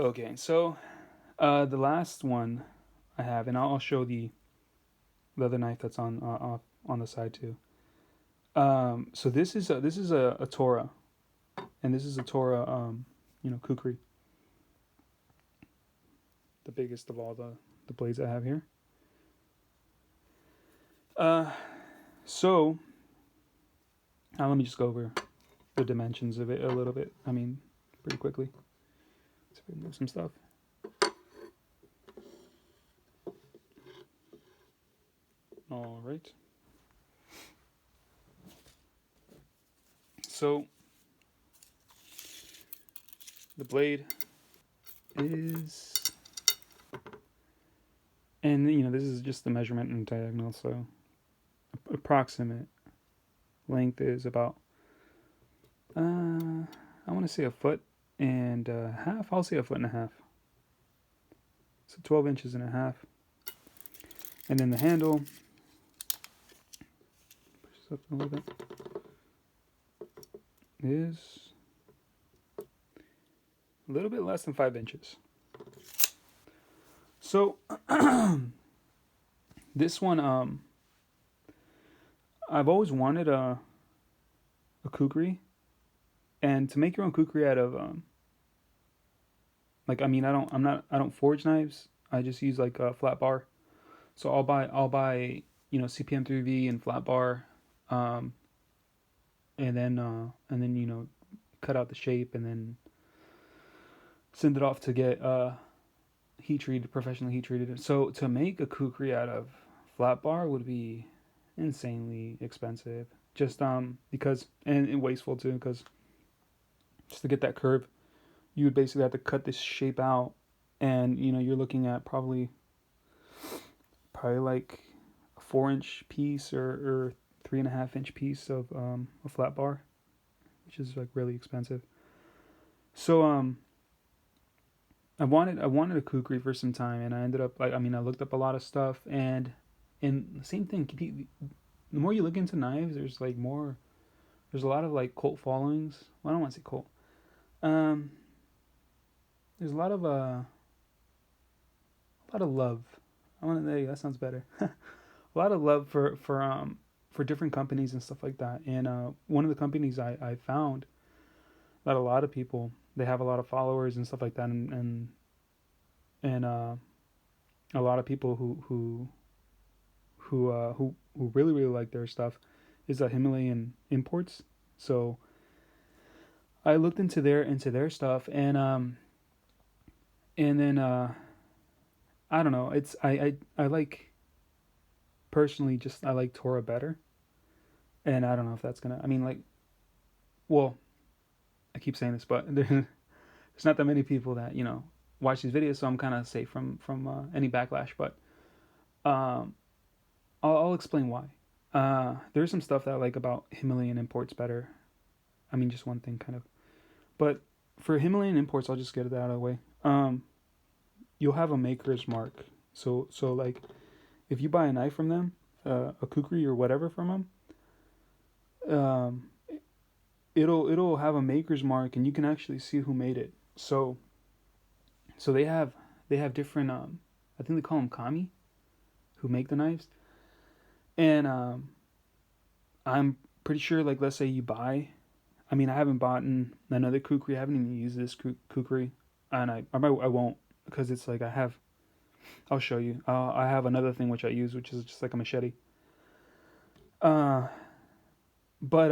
Okay, so the last one I have, and I'll show the other knife that's on the side too. So this is a Tora, and this is a Tora, Kukri, the biggest of all the blades I have here. Uh, so let me just go over the dimensions of it a little bit. I mean, pretty quickly. Let's remove some stuff. All right. So the blade is, and this is just the measurement in diagonal. So approximate length is about, I want to say a foot and a half. I'll say a foot and a half. So 12 inches and a half. And then the handle, push this up a little bit, is a little bit less than 5 inches. So this one, I've always wanted a kukri, and to make your own kukri out of I don't forge knives. I just use like a flat bar. So I'll buy CPM 3V and flat bar, um, and then cut out the shape and then send it off to get heat treated, professionally heat treated. So to make a kukri out of flat bar would be insanely expensive. Just because and wasteful too, because just to get that curve, you would basically have to cut this shape out, and you're looking at probably like a 4 inch piece or 3.5 inch piece of a flat bar, which is like really expensive. So I wanted a kukri for some time, and I ended up I looked up a lot of stuff, and the same thing. The more you look into knives, there's a lot of like cult followings. Well, I don't want to say cult. Um, there's a lot of love. I want to there you go, that sounds better. A lot of love for different companies and stuff like that. And one of the companies I found that a lot of people, they have a lot of followers and stuff like that, and a lot of people who really really like their stuff is Himalayan imports. So I looked into their stuff, and then I don't know. It's I like, personally, just I like Tora better, and I don't know if that's gonna. I mean, like, well, I keep saying this, but there's not that many people that watch these videos, so I'm kind of safe from any backlash. But um, I'll explain why. There's some stuff that I like about Himalayan imports better. I mean, just one thing, kind of. But for Himalayan imports, I'll just get that out of the way. You'll have a maker's mark. So like, if you buy a knife from them, a kukri or whatever from them, it'll have a maker's mark, and you can actually see who made it. So they have different, I think they call them kami, who make the knives, and I'm pretty sure, like, let's say you buy. I mean, I haven't bought another kukri. I haven't even used this kukri, and I won't, because it's like I have. I'll show you. I have another thing which I use, which is just like a machete. Uh, but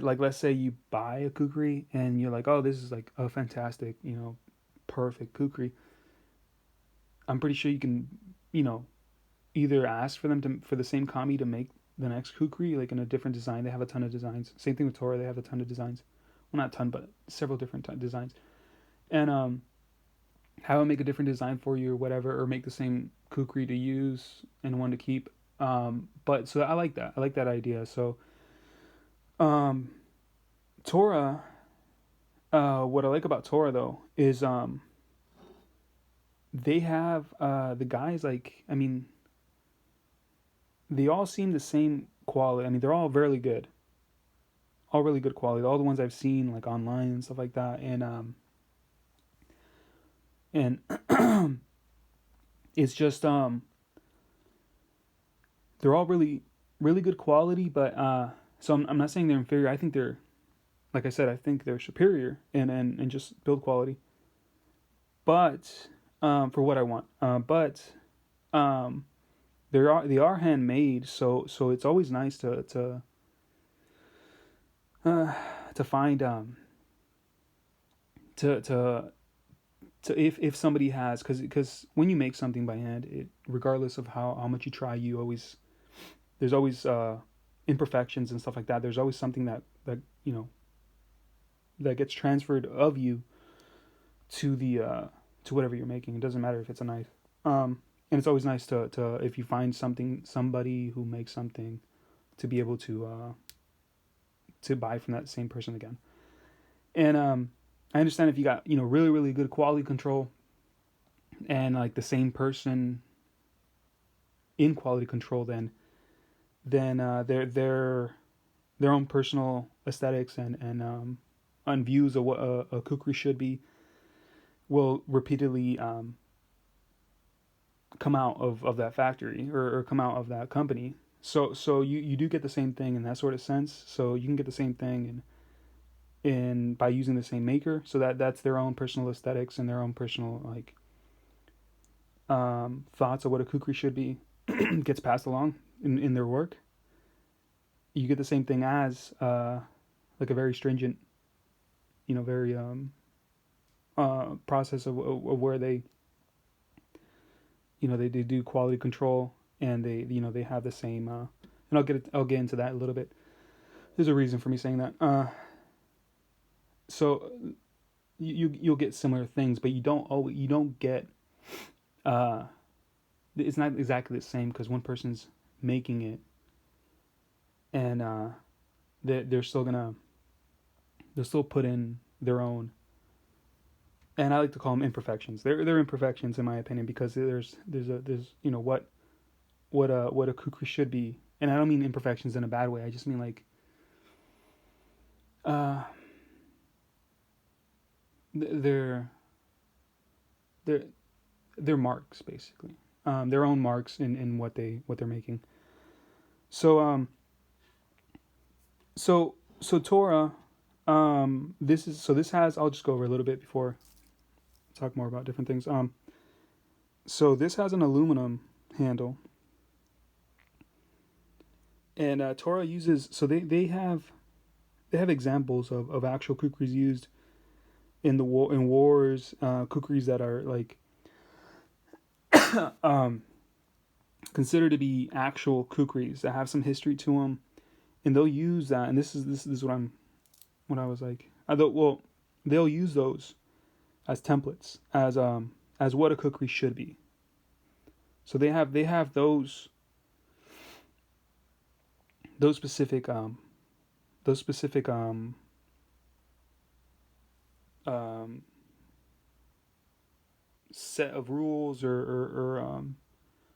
like, let's say you buy a kukri and you're like, oh, this is like a fantastic, perfect kukri. I'm pretty sure you can, you know, either ask for them for the same kami to make the next kukri, like in a different design. They have a ton of designs. Same thing with Tora. They have a ton of designs. Well, not a ton, but several different designs. And have them make a different design for you or whatever, or make the same kukri to use and one to keep. But so I like that. I like that idea. So um, Tora, what I like about Tora though is they have the guys, like, I mean, they all seem the same quality. I mean, they're all very good. all really good quality. All the ones I've seen like online and stuff like that, and it's just they're all really good quality. But so I'm not saying they're inferior. I think they're, like I said, I think they're superior and just build quality. But for what I want, but um, they are handmade, so it's always nice uh, to find to if somebody has, because when you make something by hand, it, regardless of how much you try, you always there's always imperfections and stuff like that. There's always something that that gets transferred of you to the to whatever you're making. It doesn't matter if it's a knife. And it's always nice to if you find somebody who makes something, to be able to buy from that same person again. And I understand if you got really good quality control, and like the same person in quality control, then their own personal aesthetics and views of what a kukri should be will repeatedly come out of that factory, or come out of that company. So you do get the same thing in that sort of sense. So you can get the same thing in by using the same maker. So that's their own personal aesthetics and their own personal like thoughts of what a kukri should be gets passed along in their work. You get the same thing as like a very stringent, very process of where they do quality control, and they have the same and I'll get into that a little bit. There's a reason for me saying that. So you'll get similar things, but you don't get uh it's not exactly the same, because one person's making it, and they're still gonna they'll still put in their own, and I like to call them imperfections. They're imperfections in my opinion, because there's what a kukri should be, and I don't mean imperfections in a bad way. I just mean like uh they're they're they're marks basically, their own marks in what they're making. So so Torah, this has, I'll just go over a little bit before I talk more about different things. So this has an aluminum handle, and Torah uses, so they have examples of actual kukris used in the war, in wars, kukris that are like um, considered to be actual kukris that have some history to them, and they'll use that. And this is what I was like. Well, they'll use those as templates, as what a kukri should be. So they have those specific those specific um, set of rules, or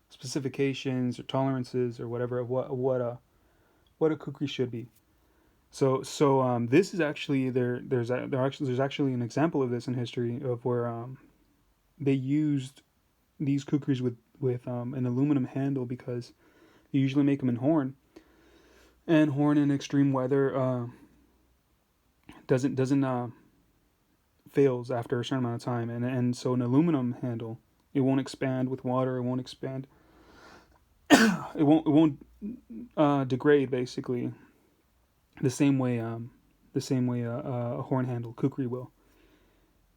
specifications or tolerances or whatever, of what a kukri should be. So this is actually there's actually an example of this in history, of where they used these kukris with an aluminum handle, because you usually make them in horn, and horn in extreme weather doesn't fails after a certain amount of time, and so an aluminum handle, it won't expand with water, it won't expand, it won't degrade basically the same way a horn handle kukri will.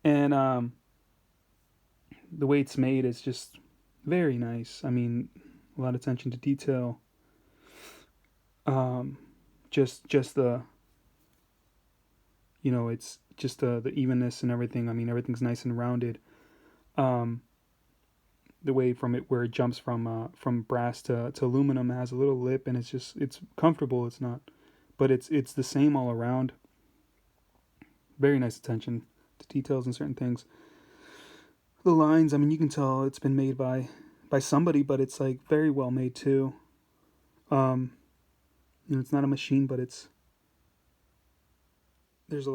And the way it's made is just very nice. I mean, a lot of attention to detail. Um, just the it's just the evenness and everything. I mean, everything's nice and rounded. Um, the way from it, where it jumps from brass to aluminum, it has a little lip, and it's comfortable. It's not, but it's the same all around. Very nice attention to details and certain things. The lines, I mean, you can tell it's been made by somebody, but it's like very well made too. Um, it's not a machine, but there's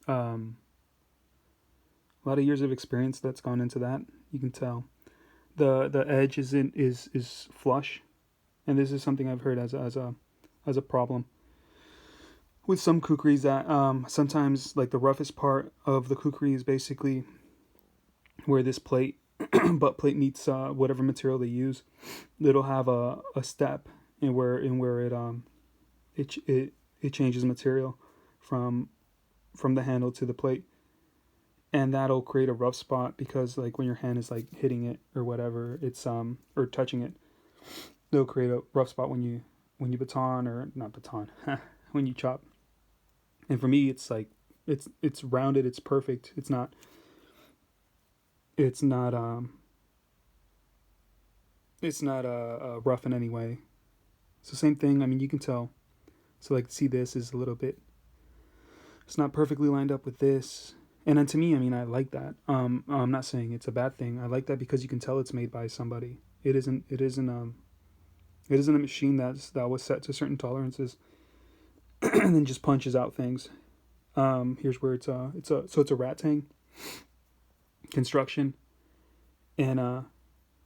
um, a lot of years of experience that's gone into that. You can tell the edge is flush, and this is something I've heard as a problem with some kukris, that sometimes like the roughest part of the kukri is basically where this plate butt plate meets whatever material they use. It'll have a step in where it changes material from from the handle to the plate, and that'll create a rough spot because like when your hand is like hitting it or whatever, it's or touching it, it'll create a rough spot when you baton, or not baton, when you chop. And for me, it's like it's rounded, it's perfect. It's not it's not rough in any way. So same thing. I mean, you can tell. So like, see, this is a little bit. It's not perfectly lined up with this. And then to me, I mean, I like that. I'm not saying it's a bad thing. I like that because you can tell it's made by somebody. It isn't a machine that was set to certain tolerances and then just punches out things. Here's where it's a rat tang construction, and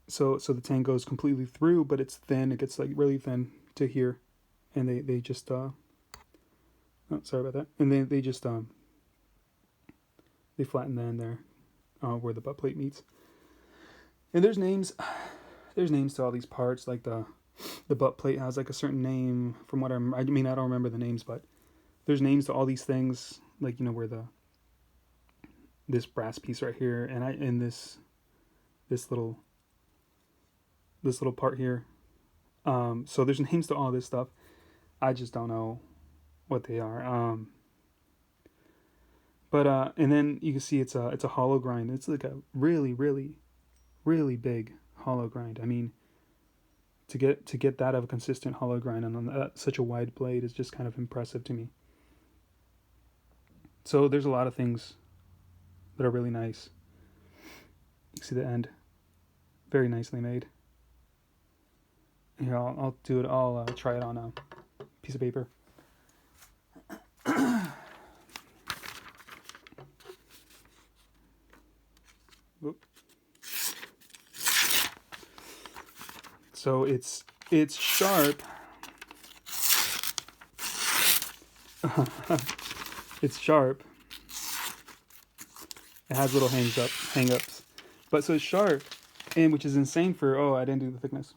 so the tang goes completely through, but it's thin. It gets like really thin to here, and they just oh, sorry about that. And they just they flatten the end there, where the butt plate meets. And there's names to all these parts. Like the butt plate has like a certain name from what I mean, I don't remember the names, but there's names to all these things. Like, you know, where the this brass piece right here, and this little this little part here. So there's names to all this stuff. I just don't know what they are. But and then you can see it's a hollow grind. It's like a really big hollow grind. I mean, to get that of a consistent hollow grind on such a wide blade is just kind of impressive to me. So there's a lot of things that are really nice. You can see the end, very nicely made. Here, I'll do it. I'll try it on a piece of paper. So it's sharp. It's sharp. It has little hang ups, but so it's sharp, and which is insane for, oh, I didn't do the thickness,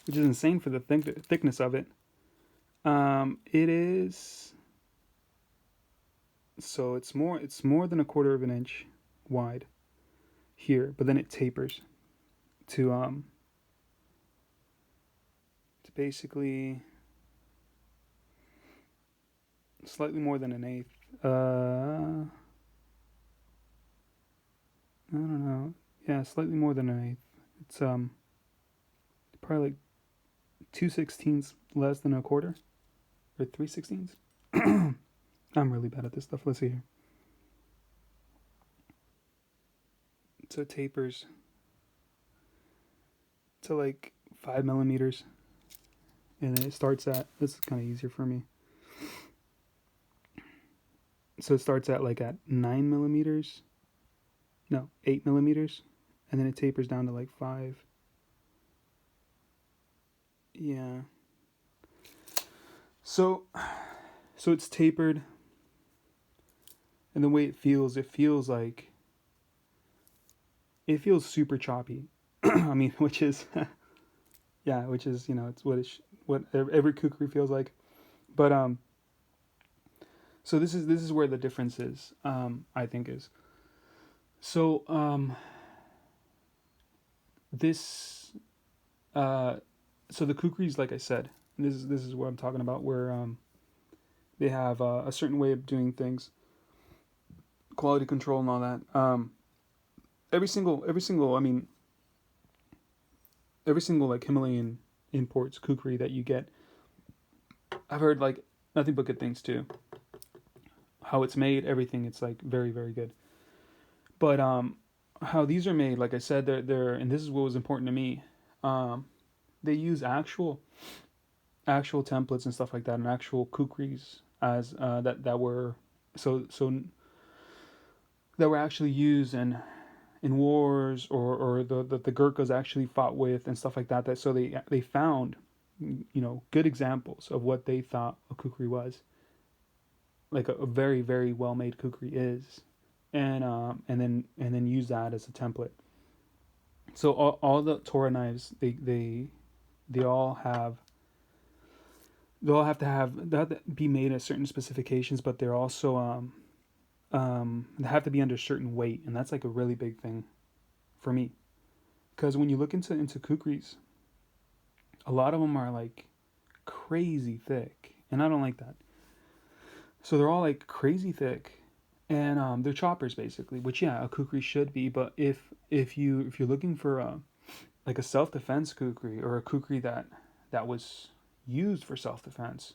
which is insane for the thickness of it. It is, so it's more than a quarter of an inch wide here, but then it tapers to to basically slightly more than an eighth. I don't know. Yeah, slightly more than an eighth. It's probably like 2/16 less than a quarter, or 3/16. I'm really bad at this stuff. Let's see here. So it tapers to like 5 millimeters, and then it starts at. This is kind of easier for me. So it starts at like at 9 millimeters. No, 8 millimeters, and then it tapers down to like 5. Yeah. So it's tapered, and the way it feels like it feels super choppy. I mean, which is yeah, which is, it's what every kukri feels like. But so this is where the difference is. I think is so this so the kukris, like I said, this is what I'm talking about, where they have a certain way of doing things, quality control and all that. Every single, I mean, every single like Himalayan imports kukri that you get, I've heard like nothing but good things too. How it's made, everything, it's like very, very good. But how these are made, like I said, they're and this is what was important to me. They use actual actual templates and stuff like that, and actual kukris as that were so that were actually used in wars, or the Gurkhas actually fought with and stuff like that. That so they found, good examples of what they thought a kukri was, like a very very well made kukri is, and then use that as a template. So all the Torah knives, they all have they have to be made at certain specifications, but they're also they have to be under certain weight, and that's like a really big thing for me, because when you look into kukris, a lot of them are like crazy thick, and I don't like that. So they're all like crazy thick, and they're choppers basically, which yeah, a kukri should be. But if you're looking for like a self defense kukri, or a kukri that was used for self defense,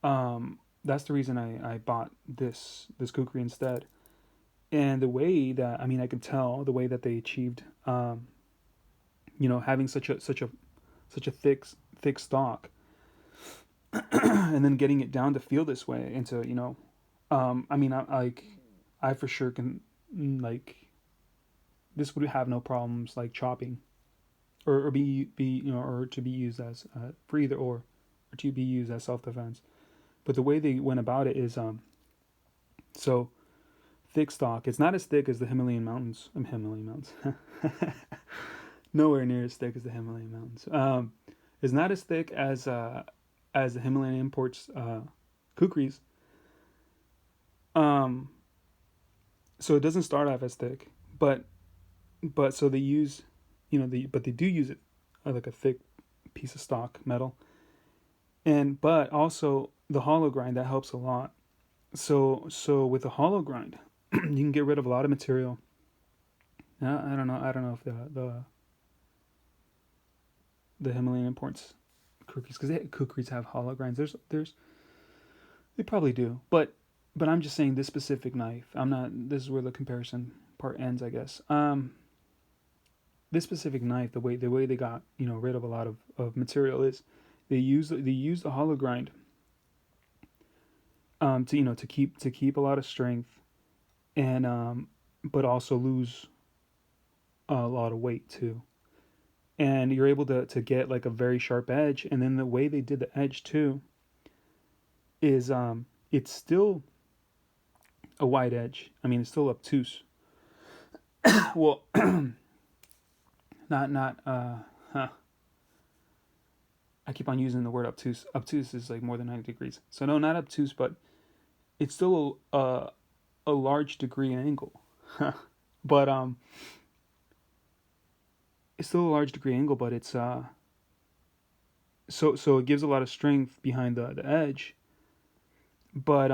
that's the reason I bought this kukri instead. And the way that, I mean, I can tell the way that they achieved, having such a thick stock, and then getting it down to feel this way into, I mean, I for sure can, like, this would have no problems like chopping, or be or to be used as for either or to be used as self defense. But the way they went about it is, so thick stock. It's not as thick as the Himalayan mountains. Himalayan mountains. Nowhere near as thick as the Himalayan mountains. It's not as thick as the Himalayan imports kukris. Um, so it doesn't start off as thick, but so they use, but they do use it like a thick piece of stock metal, and but also the hollow grind that helps a lot. So with the hollow grind, you can get rid of a lot of material. I don't know if the Himalayan imports kukris, because kukris have hollow grinds. There's they probably do, but I'm just saying this specific knife. I'm not. This is where the comparison part ends, I guess. This specific knife, the way they got rid of a lot of material is they use the hollow grind, to keep a lot of strength, and but also lose a lot of weight too. And you're able to get like a very sharp edge. And then the way they did the edge too is, it's still a wide edge. I mean, it's still obtuse. Well, not huh. I keep on using the word obtuse. Obtuse is like more than 90 degrees. So no, not obtuse, but it's still a large degree angle. But it's still a large degree angle, but it's so it gives a lot of strength behind the edge. But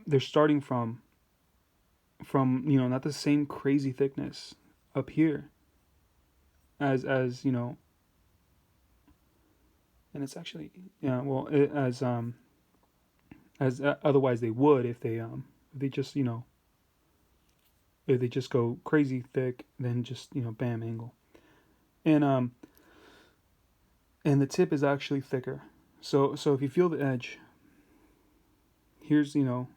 they're starting from not the same crazy thickness up here as and it's actually, yeah, well, as otherwise they would, if they just if they just go crazy thick, then just bam, angle. And um and the tip is actually thicker. So if you feel the edge, here's the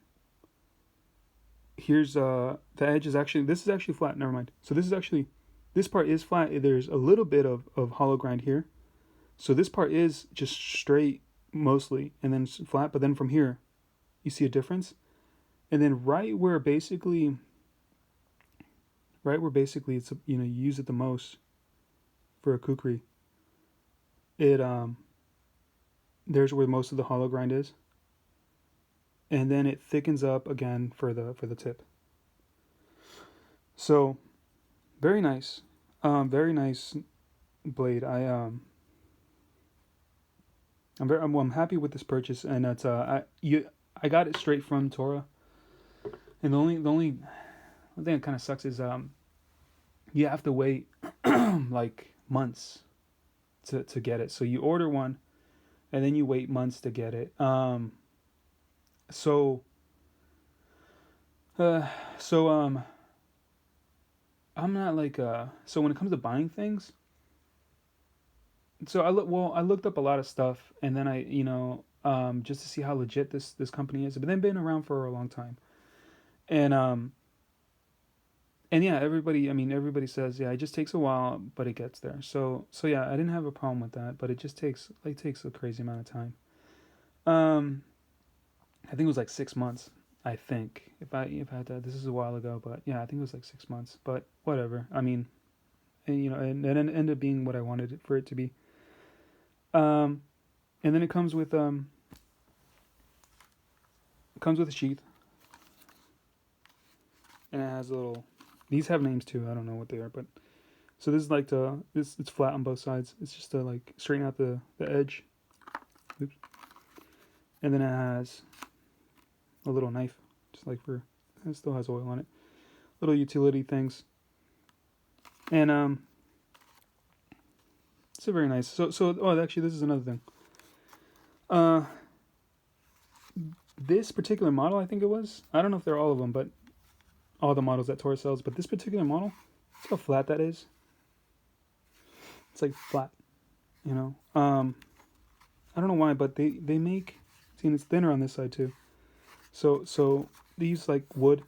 edge is actually, this is actually flat, never mind. So this part is flat. There's a little bit of hollow grind here. So this part is just straight mostly, and then flat. But then from here, you see a difference. And then right where basically it's you use it the most for a kukri. It There's where most of the hollow grind is, and then it thickens up again for the tip. So very nice, very nice blade. I'm happy with this purchase, and it's I got it straight from Tora. And the only thing that kind of sucks is, you have to wait like months to get it. So you order one, and then you wait months to get it. So uh so I'm not like, so when it comes to buying things, So I looked up a lot of stuff, and then just to see how legit this company is. But they've been around for a long time, and yeah, everybody says, yeah, it just takes a while, but it gets there. So yeah, I didn't have a problem with that, but it takes a crazy amount of time. Um, I think it was like 6 months. I think if I had to, this is a while ago, but yeah, I think it was like 6 months. But whatever. I mean, and it ended up being what I wanted it for it to be. Um, and then it comes with a sheath, and it has a little. These have names too. I don't know what they are, but so this is like it's flat on both sides. It's just to like straighten out the edge. Oops. And then it has a little knife, just like for it still has oil on it. Little utility things, and it's a very nice. Oh, actually, this is another thing. Uh, this particular model, I think it was. I don't know if they're all of them, but all the models that Tora sells. But this particular model, see how flat that is. It's like flat, you know. I don't know why, but they make. See, and it's thinner on this side too. So they use like wood,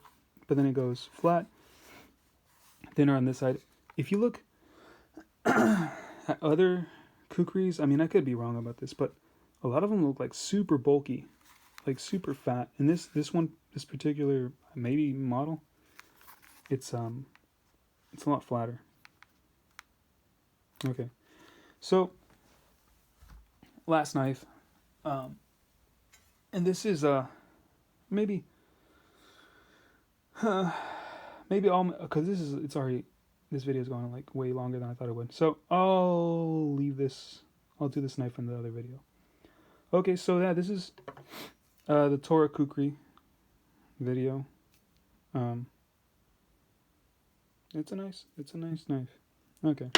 but then it goes flat, thinner on this side. If you look at other kukris, I mean, I could be wrong about this, but a lot of them look like super bulky, like super fat. And this particular maybe model, it's a lot flatter. Okay, so last knife, um, and this is maybe maybe all because it's already this video is going like way longer than I thought it would. So I'll leave this. I'll do this knife in the other video. Okay, so yeah, this is the Tora Kukri video. Um, it's a nice knife. Okay.